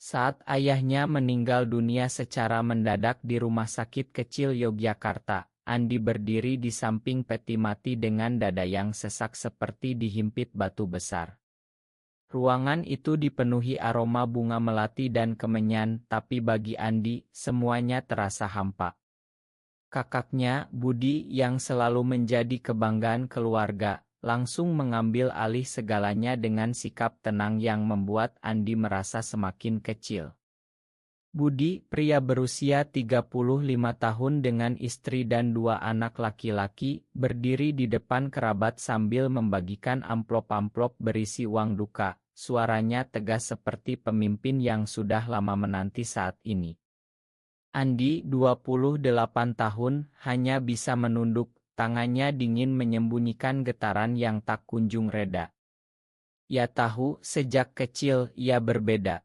Saat ayahnya meninggal dunia secara mendadak di rumah sakit kecil Yogyakarta, Andi berdiri di samping peti mati dengan dada yang sesak seperti dihimpit batu besar. Ruangan itu dipenuhi aroma bunga melati dan kemenyan, tapi bagi Andi, semuanya terasa hampa. Kakaknya, Budi, yang selalu menjadi kebanggaan keluarga, langsung mengambil alih segalanya dengan sikap tenang yang membuat Andi merasa semakin kecil. Budi, pria berusia 35 tahun dengan istri dan 2 anak laki-laki, berdiri di depan kerabat sambil membagikan amplop-amplop berisi uang duka. Suaranya tegas seperti pemimpin yang sudah lama menanti saat ini. Andi, 28 tahun, hanya bisa menunduk, tangannya dingin menyembunyikan getaran yang tak kunjung reda. Ia tahu, sejak kecil, ia berbeda.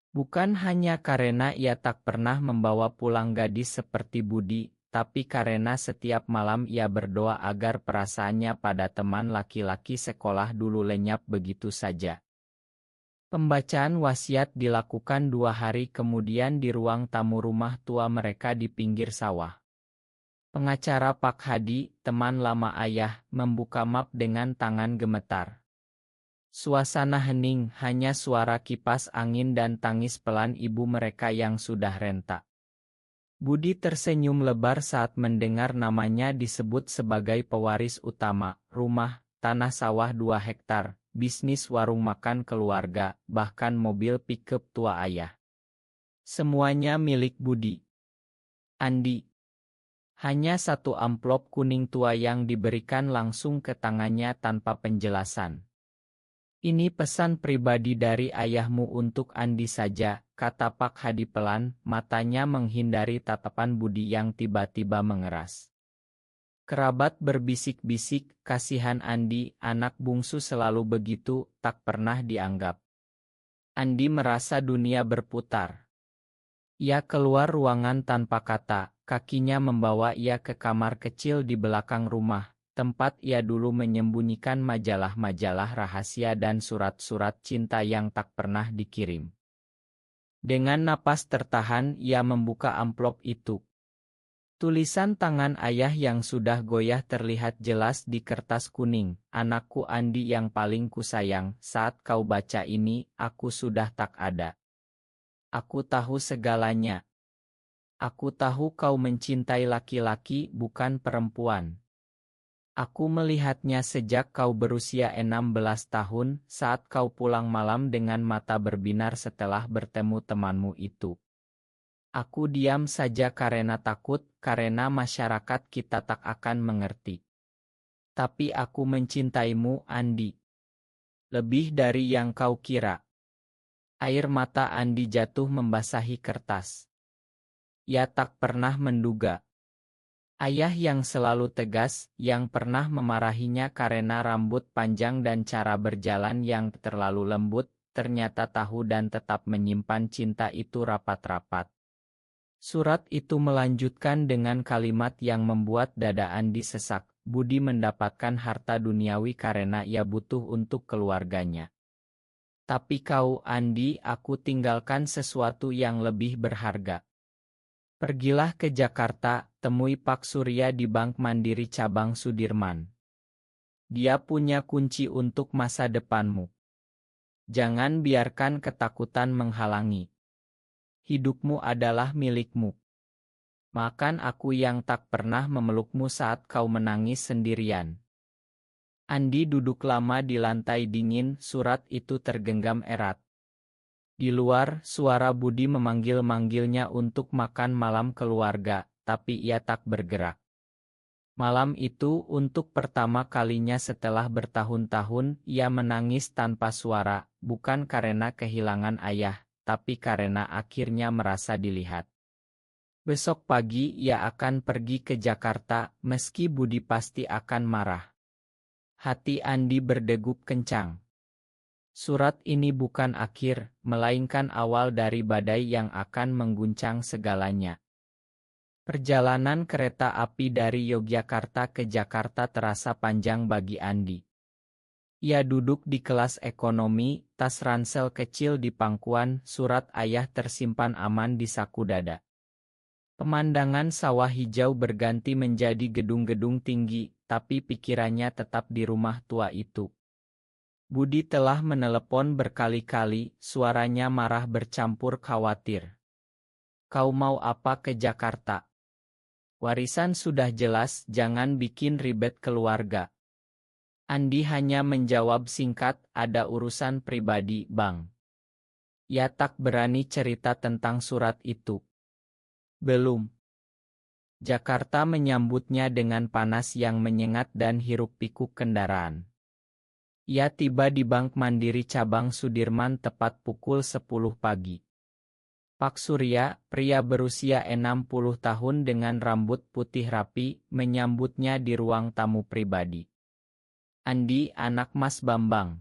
Bukan hanya karena ia tak pernah membawa pulang gadis seperti Budi, tapi karena setiap malam ia berdoa agar perasaannya pada teman laki-laki sekolah dulu lenyap begitu saja. Pembacaan wasiat dilakukan 2 hari kemudian di ruang tamu rumah tua mereka di pinggir sawah. Pengacara Pak Hadi, teman lama ayah, membuka map dengan tangan gemetar. Suasana hening, hanya suara kipas angin dan tangis pelan ibu mereka yang sudah renta. Budi tersenyum lebar saat mendengar namanya disebut sebagai pewaris utama, rumah, tanah sawah 2 hektar. Bisnis warung makan keluarga, bahkan mobil pickup tua ayah. Semuanya milik Budi. Andi. Hanya 1 amplop kuning tua yang diberikan langsung ke tangannya tanpa penjelasan. Ini pesan pribadi dari ayahmu untuk Andi saja, kata Pak Hadi pelan, matanya menghindari tatapan Budi yang tiba-tiba mengeras. Kerabat berbisik-bisik, kasihan Andi, anak bungsu selalu begitu, tak pernah dianggap. Andi merasa dunia berputar. Ia keluar ruangan tanpa kata, kakinya membawa ia ke kamar kecil di belakang rumah, tempat ia dulu menyembunyikan majalah-majalah rahasia dan surat-surat cinta yang tak pernah dikirim. Dengan napas tertahan, ia membuka amplop itu. Tulisan tangan ayah yang sudah goyah terlihat jelas di kertas kuning. Anakku Andi yang paling kusayang, saat kau baca ini, aku sudah tak ada. Aku tahu segalanya. Aku tahu kau mencintai laki-laki, bukan perempuan. Aku melihatnya sejak kau berusia 16 tahun, saat kau pulang malam dengan mata berbinar setelah bertemu temanmu itu. Aku diam saja karena takut, karena masyarakat kita tak akan mengerti. Tapi aku mencintaimu, Andi. Lebih dari yang kau kira. Air mata Andi jatuh membasahi kertas. Ia tak pernah menduga. Ayah yang selalu tegas, yang pernah memarahinya karena rambut panjang dan cara berjalan yang terlalu lembut, ternyata tahu dan tetap menyimpan cinta itu rapat-rapat. Surat itu melanjutkan dengan kalimat yang membuat dada Andi sesak. Budi mendapatkan harta duniawi karena ia butuh untuk keluarganya. Tapi kau, Andi, aku tinggalkan sesuatu yang lebih berharga. Pergilah ke Jakarta, temui Pak Surya di Bank Mandiri Cabang Sudirman. Dia punya kunci untuk masa depanmu. Jangan biarkan ketakutan menghalangi. Hidupmu adalah milikmu. Makan aku yang tak pernah memelukmu saat kau menangis sendirian. Andi duduk lama di lantai dingin, surat itu tergenggam erat. Di luar, suara Budi memanggil-manggilnya untuk makan malam keluarga, tapi ia tak bergerak. Malam itu, untuk pertama kalinya setelah bertahun-tahun, ia menangis tanpa suara, bukan karena kehilangan ayah, tapi karena akhirnya merasa dilihat. Besok pagi ia akan pergi ke Jakarta, meski Budi pasti akan marah. Hati Andi berdegup kencang. Surat ini bukan akhir, melainkan awal dari badai yang akan mengguncang segalanya. Perjalanan kereta api dari Yogyakarta ke Jakarta terasa panjang bagi Andi. Ia duduk di kelas ekonomi, tas ransel kecil di pangkuan, surat ayah tersimpan aman di saku dada. Pemandangan sawah hijau berganti menjadi gedung-gedung tinggi, tapi pikirannya tetap di rumah tua itu. Budi telah menelepon berkali-kali, suaranya marah bercampur khawatir. Kau mau apa ke Jakarta? Warisan sudah jelas, jangan bikin ribet keluarga. Andi hanya menjawab singkat, ada urusan pribadi, Bang. Ia tak berani cerita tentang surat itu. Belum. Jakarta menyambutnya dengan panas yang menyengat dan hiruk-pikuk kendaraan. Ia tiba di Bank Mandiri Cabang Sudirman tepat pukul 10 pagi. Pak Surya, pria berusia 60 tahun dengan rambut putih rapi, menyambutnya di ruang tamu pribadi. Andi, anak Mas Bambang.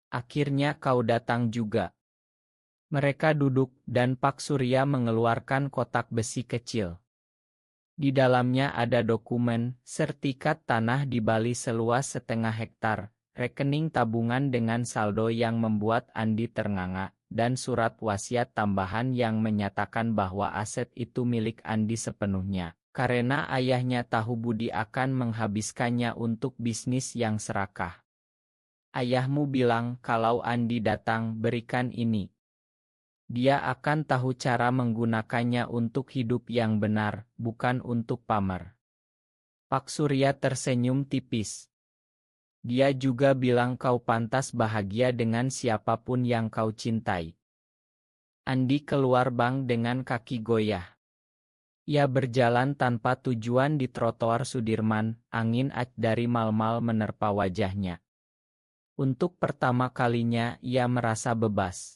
Akhirnya kau datang juga. Mereka duduk, dan Pak Surya mengeluarkan kotak besi kecil. Di dalamnya ada dokumen, sertifikat tanah di Bali seluas 0,5 hektar, rekening tabungan dengan saldo yang membuat Andi ternganga, dan surat wasiat tambahan yang menyatakan bahwa aset itu milik Andi sepenuhnya, karena ayahnya tahu Budi akan menghabiskannya untuk bisnis yang serakah. Ayahmu bilang kalau Andi datang berikan ini. Dia akan tahu cara menggunakannya untuk hidup yang benar, bukan untuk pamer. Pak Surya tersenyum tipis. Dia juga bilang kau pantas bahagia dengan siapapun yang kau cintai. Andi keluar bank dengan kaki goyah. Ia berjalan tanpa tujuan di trotoar Sudirman, angin dari mal-mal menerpa wajahnya. Untuk pertama kalinya ia merasa bebas.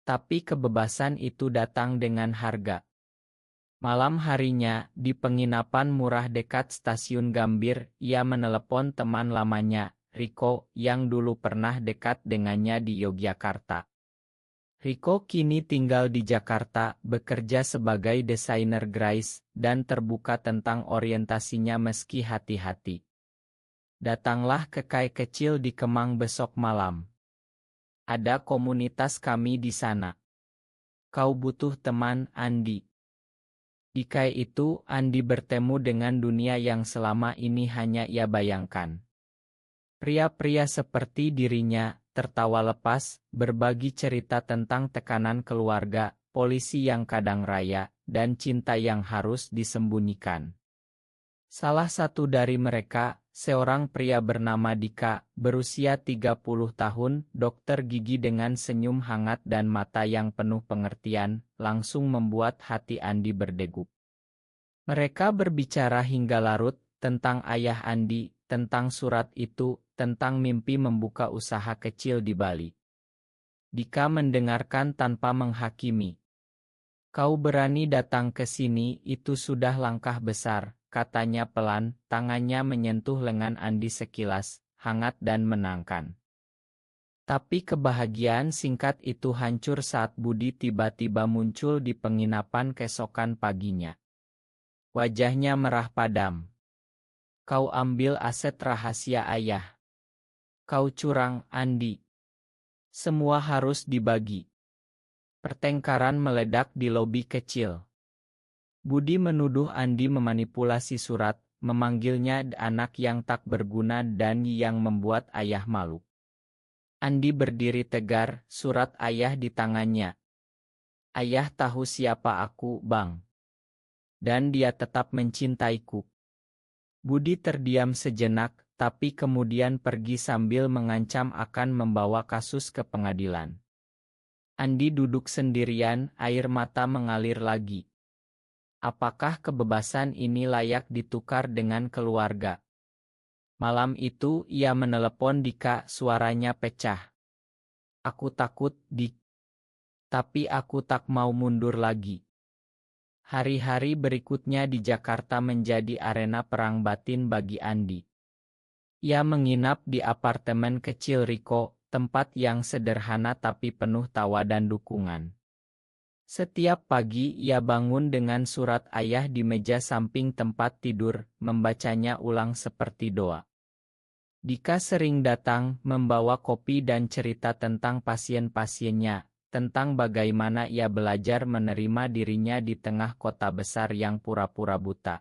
Tapi kebebasan itu datang dengan harga. Malam harinya, di penginapan murah dekat stasiun Gambir, ia menelepon teman lamanya, Riko, yang dulu pernah dekat dengannya di Yogyakarta. Riko kini tinggal di Jakarta, bekerja sebagai desainer grafis, dan terbuka tentang orientasinya meski hati-hati. Datanglah ke kai kecil di Kemang besok malam. Ada komunitas kami di sana. Kau butuh teman, Andi. Di kai itu, Andi bertemu dengan dunia yang selama ini hanya ia bayangkan. Pria-pria seperti dirinya, tertawa lepas, berbagi cerita tentang tekanan keluarga, polisi yang kadang raya, dan cinta yang harus disembunyikan. Salah satu dari mereka, seorang pria bernama Dika, berusia 30 tahun, dokter gigi dengan senyum hangat dan mata yang penuh pengertian, langsung membuat hati Andi berdegup. Mereka berbicara hingga larut, tentang ayah Andi, tentang surat itu, tentang mimpi membuka usaha kecil di Bali. Dika mendengarkan tanpa menghakimi. Kau berani datang ke sini, itu sudah langkah besar, katanya pelan, tangannya menyentuh lengan Andi sekilas, hangat dan menangkan. Tapi kebahagiaan singkat itu hancur saat Budi tiba-tiba muncul di penginapan keesokan paginya. Wajahnya merah padam. Kau ambil aset rahasia ayah. Kau curang, Andi. Semua harus dibagi. Pertengkaran meledak di lobi kecil. Budi menuduh Andi memanipulasi surat, memanggilnya anak yang tak berguna dan yang membuat ayah malu. Andi berdiri tegar, surat ayah di tangannya. Ayah tahu siapa aku, Bang. Dan dia tetap mencintaiku. Budi terdiam sejenak, tapi kemudian pergi sambil mengancam akan membawa kasus ke pengadilan. Andi duduk sendirian, air mata mengalir lagi. Apakah kebebasan ini layak ditukar dengan keluarga? Malam itu ia menelepon Dika, suaranya pecah. Aku takut, Dik. Tapi aku tak mau mundur lagi. Hari-hari berikutnya di Jakarta menjadi arena perang batin bagi Andi. Ia menginap di apartemen kecil Riko, tempat yang sederhana tapi penuh tawa dan dukungan. Setiap pagi ia bangun dengan surat ayah di meja samping tempat tidur, membacanya ulang seperti doa. Dika sering datang, membawa kopi dan cerita tentang pasien-pasiennya, tentang bagaimana ia belajar menerima dirinya di tengah kota besar yang pura-pura buta.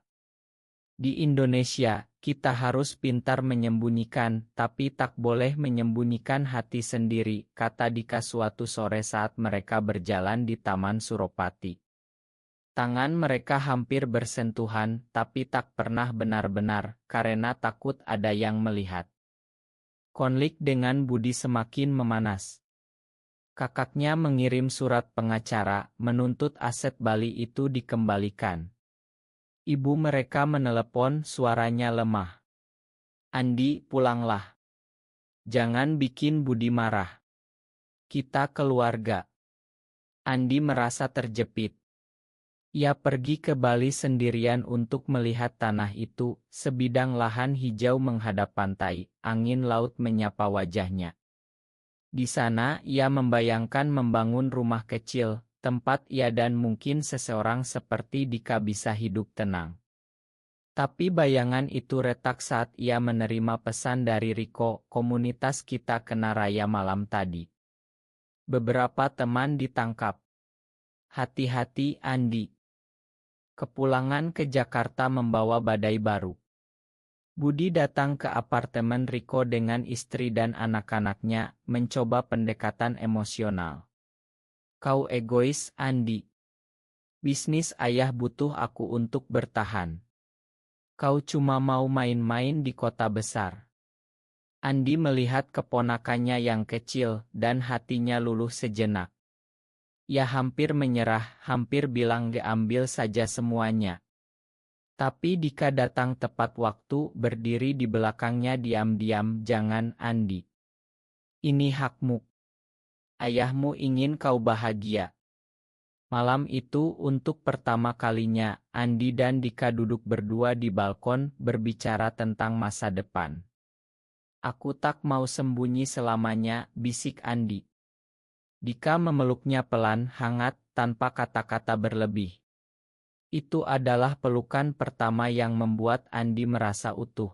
Di Indonesia, kita harus pintar menyembunyikan, tapi tak boleh menyembunyikan hati sendiri, kata Dika suatu sore saat mereka berjalan di Taman Suropati. Tangan mereka hampir bersentuhan, tapi tak pernah benar-benar, karena takut ada yang melihat. Konflik dengan Budi semakin memanas. Kakaknya mengirim surat pengacara, menuntut aset Bali itu dikembalikan. Ibu mereka menelepon, suaranya lemah. Andi, pulanglah. Jangan bikin Budi marah. Kita keluarga. Andi merasa terjepit. Ia pergi ke Bali sendirian untuk melihat tanah itu, sebidang lahan hijau menghadap pantai, angin laut menyapa wajahnya. Di sana ia membayangkan membangun rumah kecil, tempat ia dan mungkin seseorang seperti Dika bisa hidup tenang. Tapi bayangan itu retak saat ia menerima pesan dari Riko, komunitas kita kena raya malam tadi. Beberapa teman ditangkap. Hati-hati Andi. Kepulangan ke Jakarta membawa badai baru. Budi datang ke apartemen Riko dengan istri dan anak-anaknya, mencoba pendekatan emosional. Kau egois, Andi. Bisnis ayah butuh aku untuk bertahan. Kau cuma mau main-main di kota besar. Andi melihat keponakannya yang kecil, dan hatinya luluh sejenak. Ia hampir menyerah, hampir bilang ambil saja semuanya. Tapi Dika datang tepat waktu, berdiri di belakangnya diam-diam, jangan Andi. Ini hakmu. Ayahmu ingin kau bahagia. Malam itu untuk pertama kalinya, Andi dan Dika duduk berdua di balkon, berbicara tentang masa depan. Aku tak mau sembunyi selamanya, bisik Andi. Dika memeluknya pelan, hangat, tanpa kata-kata berlebih. Itu adalah pelukan pertama yang membuat Andi merasa utuh.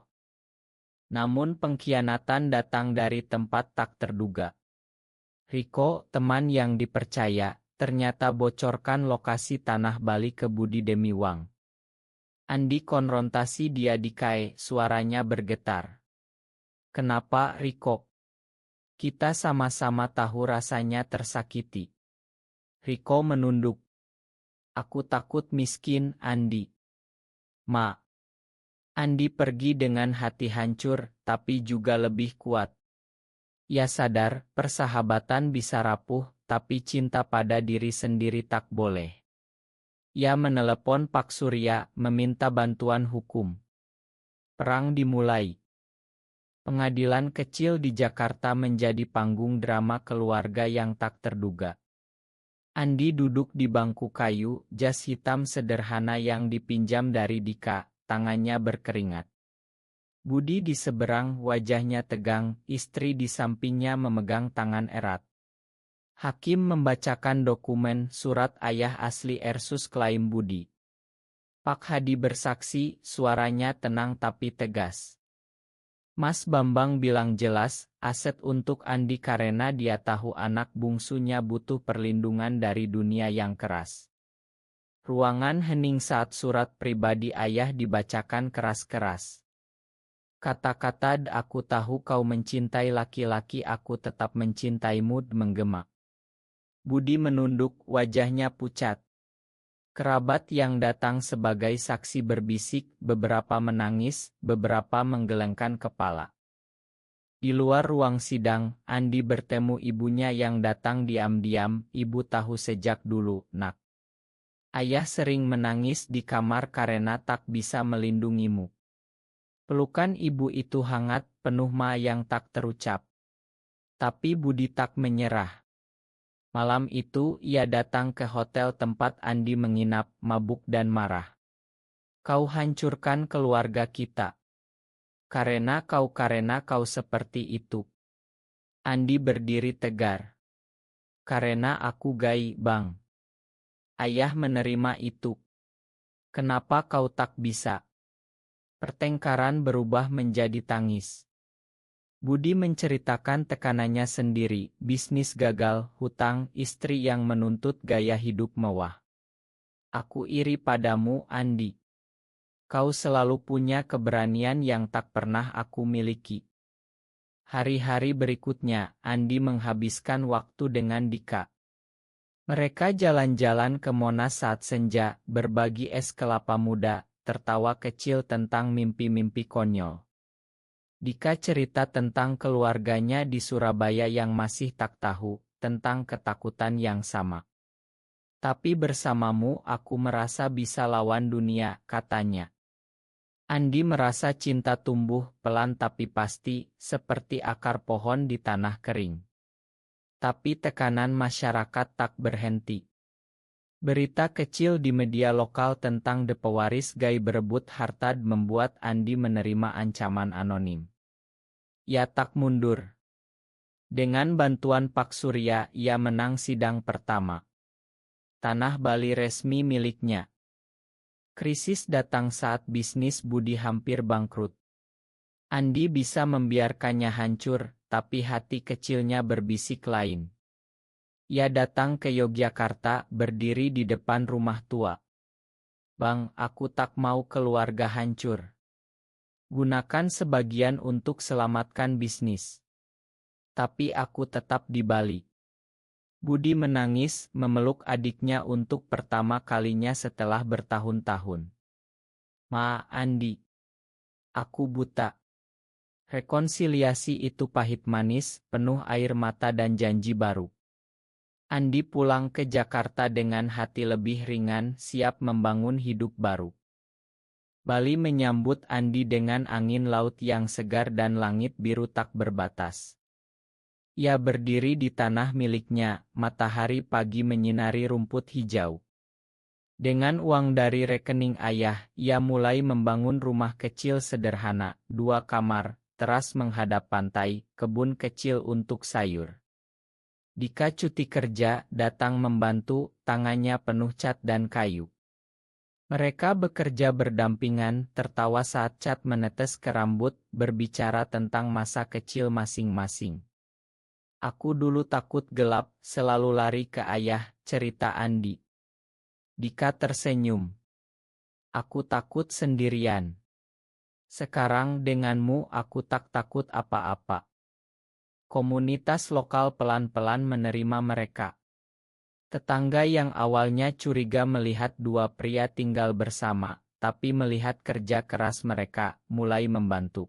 Namun pengkhianatan datang dari tempat tak terduga. Riko, teman yang dipercaya, ternyata bocorkan lokasi tanah Bali ke Budi demi uang. Andi konfrontasi dia Dika, suaranya bergetar. Kenapa, Riko? Kita sama-sama tahu rasanya tersakiti. Riko menunduk. Aku takut miskin, Andi. Ma. Andi pergi dengan hati hancur, tapi juga lebih kuat. Ia sadar, persahabatan bisa rapuh, tapi cinta pada diri sendiri tak boleh. Ia menelepon Pak Surya, meminta bantuan hukum. Perang dimulai. Pengadilan kecil di Jakarta menjadi panggung drama keluarga yang tak terduga. Andi duduk di bangku kayu, jas hitam sederhana yang dipinjam dari Dika, tangannya berkeringat. Budi di seberang, wajahnya tegang, istri di sampingnya memegang tangan erat. Hakim membacakan dokumen surat ayah asli versus klaim Budi. Pak Hadi bersaksi, suaranya tenang tapi tegas. Mas Bambang bilang jelas, aset untuk Andi karena dia tahu anak bungsunya butuh perlindungan dari dunia yang keras. Ruangan hening saat surat pribadi ayah dibacakan keras-keras. Kata-kata aku tahu kau mencintai laki-laki aku tetap mencintaimu menggema. Budi menunduk, wajahnya pucat. Kerabat yang datang sebagai saksi berbisik, beberapa menangis, beberapa menggelengkan kepala. Di luar ruang sidang, Andi bertemu ibunya yang datang diam-diam, ibu tahu sejak dulu, nak. Ayah sering menangis di kamar karena tak bisa melindungimu. Pelukan ibu itu hangat, penuh ma yang tak terucap. Tapi Budi tak menyerah. Malam itu ia datang ke hotel tempat Andi menginap, mabuk dan marah. Kau hancurkan keluarga kita. Karena kau seperti itu. Andi berdiri tegar. Karena aku gay, Bang. Ayah menerima itu. Kenapa kau tak bisa? Pertengkaran berubah menjadi tangis. Budi menceritakan tekanannya sendiri, bisnis gagal, hutang, istri yang menuntut gaya hidup mewah. Aku iri padamu, Andi. Kau selalu punya keberanian yang tak pernah aku miliki. Hari-hari berikutnya, Andi menghabiskan waktu dengan Dika. Mereka jalan-jalan ke Monas saat senja, berbagi es kelapa muda, tertawa kecil tentang mimpi-mimpi konyol. Dika cerita tentang keluarganya di Surabaya yang masih tak tahu, tentang ketakutan yang sama. Tapi bersamamu aku merasa bisa lawan dunia, katanya. Andi merasa cinta tumbuh pelan tapi pasti, seperti akar pohon di tanah kering. Tapi tekanan masyarakat tak berhenti. Berita kecil di media lokal tentang The Pewaris Gai berebut harta membuat Andi menerima ancaman anonim. Ia tak mundur. Dengan bantuan Pak Surya, ia menang sidang pertama. Tanah Bali resmi miliknya. Krisis datang saat bisnis Budi hampir bangkrut. Andi bisa membiarkannya hancur, tapi hati kecilnya berbisik lain. Ia datang ke Yogyakarta, berdiri di depan rumah tua. Bang, aku tak mau keluarga hancur. Gunakan sebagian untuk selamatkan bisnis. Tapi aku tetap di Bali. Budi menangis, memeluk adiknya untuk pertama kalinya setelah bertahun-tahun. Ma, Andi. Aku buta. Rekonsiliasi itu pahit manis, penuh air mata dan janji baru. Andi pulang ke Jakarta dengan hati lebih ringan, siap membangun hidup baru. Bali menyambut Andi dengan angin laut yang segar dan langit biru tak berbatas. Ia berdiri di tanah miliknya, matahari pagi menyinari rumput hijau. Dengan uang dari rekening ayah, ia mulai membangun rumah kecil sederhana, 2 kamar, teras menghadap pantai, kebun kecil untuk sayur. Dika cuti kerja, datang membantu, tangannya penuh cat dan kayu. Mereka bekerja berdampingan, tertawa saat cat menetes ke rambut, berbicara tentang masa kecil masing-masing. Aku dulu takut gelap, selalu lari ke ayah, cerita Andi. Dika tersenyum. Aku takut sendirian. Sekarang denganmu aku tak takut apa-apa. Komunitas lokal pelan-pelan menerima mereka. Tetangga yang awalnya curiga melihat dua pria tinggal bersama, tapi melihat kerja keras mereka, mulai membantu.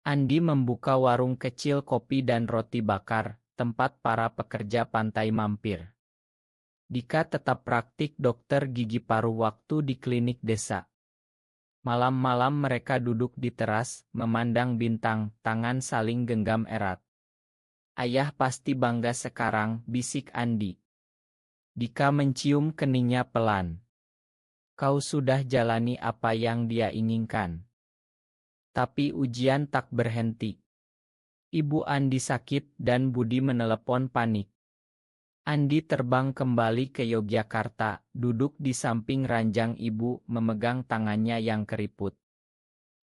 Andi membuka warung kecil kopi dan roti bakar, tempat para pekerja pantai mampir. Dika tetap praktik dokter gigi paruh waktu di klinik desa. Malam-malam mereka duduk di teras, memandang bintang, tangan saling genggam erat. Ayah pasti bangga sekarang, bisik Andi. Dika mencium keningnya pelan. Kau sudah jalani apa yang dia inginkan. Tapi ujian tak berhenti. Ibu Andi sakit dan Budi menelepon panik. Andi terbang kembali ke Yogyakarta, duduk di samping ranjang ibu, memegang tangannya yang keriput.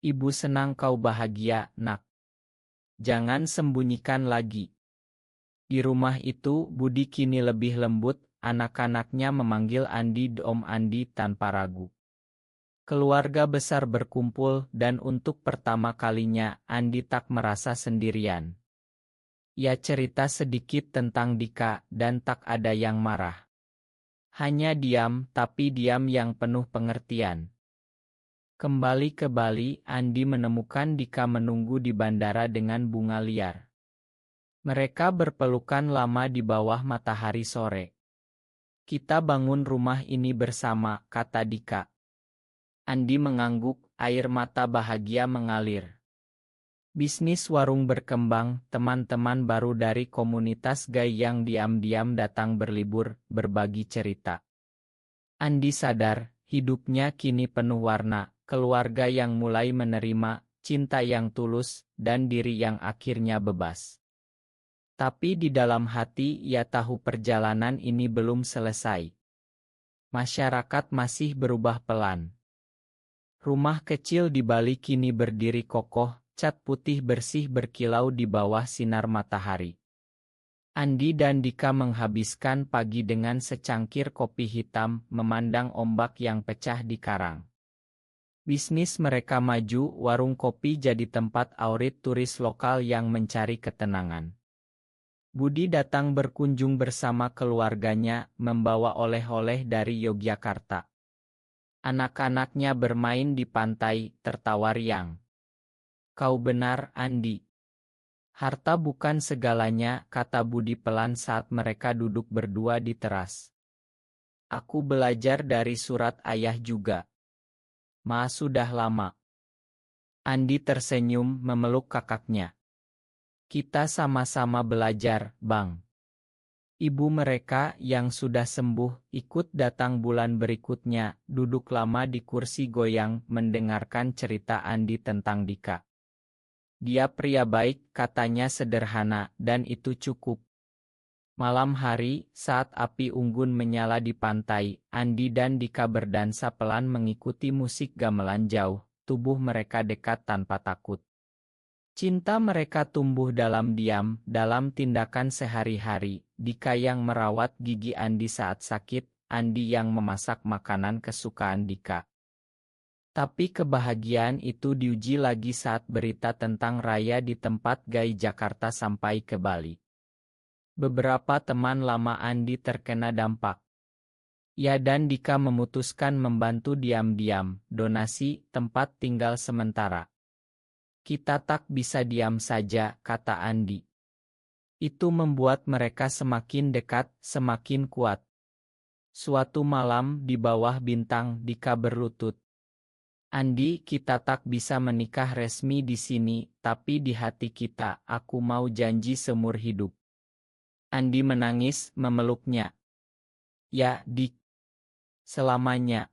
Ibu senang kau bahagia, nak. Jangan sembunyikan lagi. Di rumah itu, Budi kini lebih lembut, anak-anaknya memanggil Andi Om Andi tanpa ragu. Keluarga besar berkumpul dan untuk pertama kalinya Andi tak merasa sendirian. Ia cerita sedikit tentang Dika dan tak ada yang marah. Hanya diam, tapi diam yang penuh pengertian. Kembali ke Bali, Andi menemukan Dika menunggu di bandara dengan bunga liar. Mereka berpelukan lama di bawah matahari sore. Kita bangun rumah ini bersama, kata Dika. Andi mengangguk, air mata bahagia mengalir. Bisnis warung berkembang, teman-teman baru dari komunitas Gai yang diam-diam datang berlibur, berbagi cerita. Andi sadar, hidupnya kini penuh warna, keluarga yang mulai menerima, cinta yang tulus, dan diri yang akhirnya bebas. Tapi di dalam hati ia tahu perjalanan ini belum selesai. Masyarakat masih berubah pelan. Rumah kecil di Bali kini berdiri kokoh, cat putih bersih berkilau di bawah sinar matahari. Andi dan Dika menghabiskan pagi dengan secangkir kopi hitam, memandang ombak yang pecah di karang. Bisnis mereka maju, warung kopi jadi tempat aurit turis lokal yang mencari ketenangan. Budi datang berkunjung bersama keluarganya, membawa oleh-oleh dari Yogyakarta. Anak-anaknya bermain di pantai, tertawa riang. Kau benar, Andi. Harta bukan segalanya, kata Budi pelan saat mereka duduk berdua di teras. Aku belajar dari surat ayah juga. Ma sudah lama. Andi tersenyum memeluk kakaknya. Kita sama-sama belajar, Bang. Ibu mereka yang sudah sembuh ikut datang bulan berikutnya, duduk lama di kursi goyang mendengarkan cerita Andi tentang Dika. Dia pria baik, katanya sederhana, dan itu cukup. Malam hari, saat api unggun menyala di pantai, Andi dan Dika berdansa pelan mengikuti musik gamelan jauh, tubuh mereka dekat tanpa takut. Cinta mereka tumbuh dalam diam, dalam tindakan sehari-hari. Dika yang merawat gigi Andi saat sakit, Andi yang memasak makanan kesukaan Dika. Tapi kebahagiaan itu diuji lagi saat berita tentang Raya di tempat Gai Jakarta sampai ke Bali. Beberapa teman lama Andi terkena dampak. Ia dan Dika memutuskan membantu diam-diam, donasi tempat tinggal sementara. Kita tak bisa diam saja, kata Andi. Itu membuat mereka semakin dekat, semakin kuat. Suatu malam di bawah bintang, Dika berlutut. Andi, kita tak bisa menikah resmi di sini, tapi di hati kita, aku mau janji seumur hidup. Andi menangis, memeluknya. Ya, Dik. Selamanya.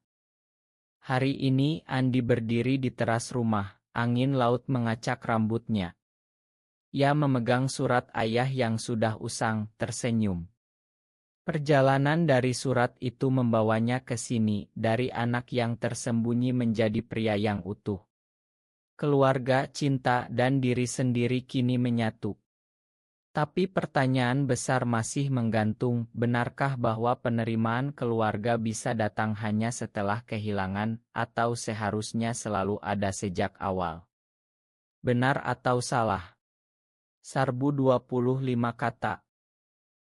Hari ini Andi berdiri di teras rumah. Angin laut mengacak rambutnya. Ia memegang surat ayah yang sudah usang, tersenyum. Perjalanan dari surat itu membawanya ke sini, dari anak yang tersembunyi menjadi pria yang utuh. Keluarga, cinta, dan diri sendiri kini menyatu. Tapi pertanyaan besar masih menggantung, benarkah bahwa penerimaan keluarga bisa datang hanya setelah kehilangan, atau seharusnya selalu ada sejak awal? Benar atau salah? Sarbu 25 kata.